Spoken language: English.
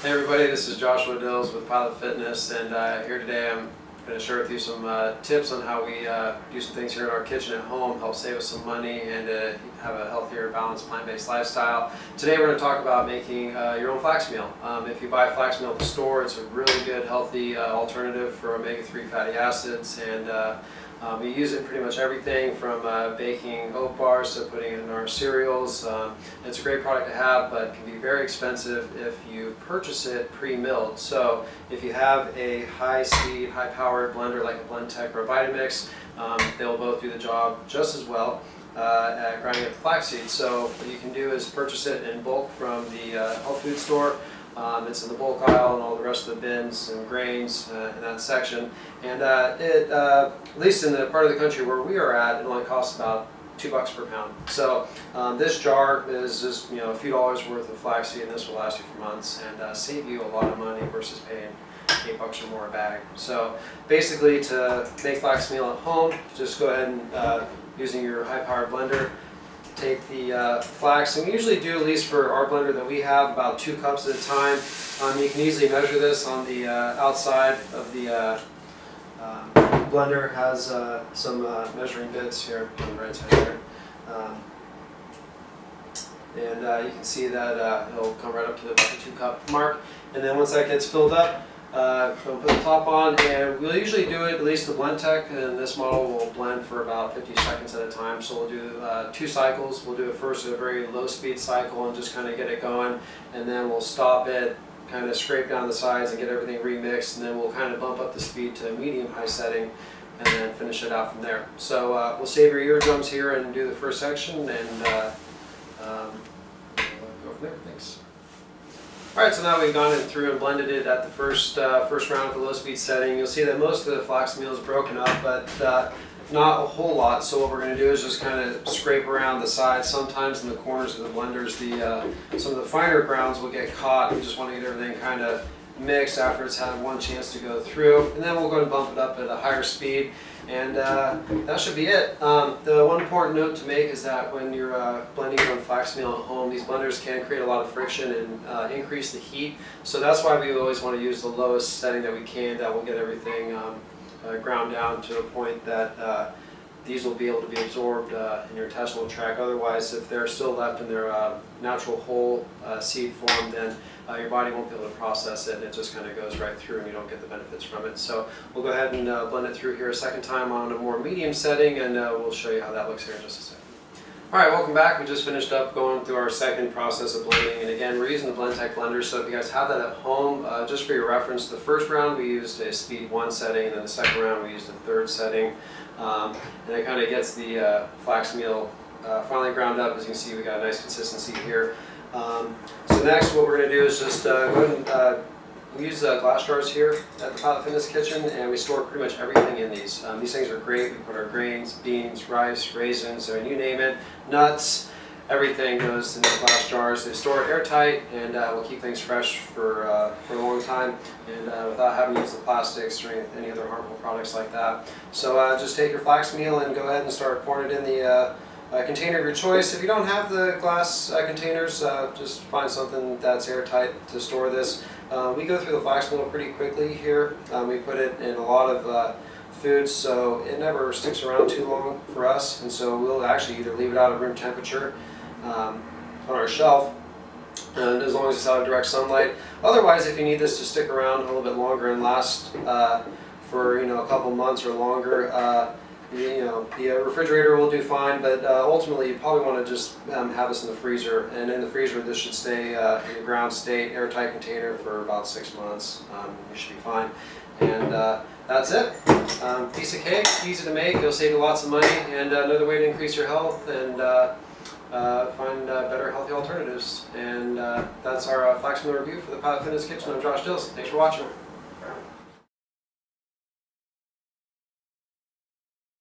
Hey everybody, this is Joshua Dills with Pilot Fitness, and here today I'm going to share with you some tips on how we do some things here in our kitchen at home, help save us some money and have a healthier, balanced, plant-based lifestyle. Today we're going to talk about making your own flax meal. If you buy flax meal at the store, it's a really good, healthy alternative for omega-3 fatty acids, and we use it in pretty much everything from baking oat bars to putting it in our cereals. It's a great product to have, but it can be very expensive if you purchase it pre-milled. So if you have a high-speed, high-powered blender like a Blendtec or a Vitamix, they'll both do the job just as well at grinding up the flaxseed. So what you can do is purchase it in bulk from the health food store. It's in the bulk aisle and all the rest of the bins and grains in that section. And at least in the part of the country where we are at, it only costs about $2 per pound. So this jar is just a few dollars worth of flaxseed, and this will last you for months and save you a lot of money versus paying $8 or more a bag. So basically, to make flax meal at home, just go ahead and using your high-powered blender, take the flax, and we usually do, at least for our blender that we have, about 2 cups at a time. You can easily measure this on the outside of the blender. Has some measuring bits here on the right side here. And you can see that it'll come right up to about the 2-cup mark. And then once that gets filled up, we'll put the top on, and we'll usually do it, at least the Blendtec, and this model will blend for about 50 seconds at a time. So we'll do 2 cycles. We'll do it first at a very low speed cycle and just kind of get it going, and then we'll stop it, kind of scrape down the sides and get everything remixed, and then we'll kind of bump up the speed to a medium-high setting and then finish it out from there. So we'll save your eardrums here and do the first section, and go from there. Thanks. Alright, so now we've gone through and blended it at the first round at the low speed setting. You'll see that most of the flax meal is broken up, but not a whole lot. So what we're going to do is just kind of scrape around the sides. Sometimes in the corners of the blenders, some of the finer grounds will get caught. We just want to get everything kind of mixed after it's had one chance to go through. And then we'll go and bump it up at a higher speed. And that should be it. The one important note to make is that when you're blending your own flax meal at home, these blenders can create a lot of friction and increase the heat. So that's why we always want to use the lowest setting that we can. That will get everything ground down to a point that these will be able to be absorbed in your intestinal tract. Otherwise, if they're still left in their natural whole seed form, then your body won't be able to process it, and it just kind of goes right through and you don't get the benefits from it. So we'll go ahead and blend it through here a second time on a more medium setting, and we'll show you how that looks here in just a second. Alright, welcome back. We just finished up going through our second process of blending, and again, we're using the Blendtec blender, so if you guys have that at home, just for your reference, the first round we used a speed 1 setting, and then the second round we used a 3rd setting, and it kind of gets the flax meal finally ground up. As you can see, we got a nice consistency here. So next, what we're going to do is just go ahead and we use glass jars here at the Pilot Fitness kitchen, and we store pretty much everything in these. These things are great. We put our grains, beans, rice, raisins, or you name it, nuts, everything goes in these glass jars. They store it airtight, and will keep things fresh for a long time, and without having to use the plastics or any other harmful products like that. So just take your flax meal and go ahead and start pouring it in the container of your choice. If you don't have the glass containers, just find something that's airtight to store this. We go through the flax meal pretty quickly here. We put it in a lot of foods, so it never sticks around too long for us, and so we'll actually either leave it out at room temperature on our shelf, and as long as it's out of direct sunlight. Otherwise, if you need this to stick around a little bit longer and last for a couple months or longer, the refrigerator will do fine, but ultimately you probably want to just have this in the freezer. And in the freezer, this should stay in the ground state, airtight container for about 6 months. You should be fine. And that's it. Piece of cake, easy to make. It'll save you lots of money, and another way to increase your health and find better healthy alternatives. And that's our flax meal review for the Pilot Fitness Kitchen. I'm Josh Dills. Thanks for watching.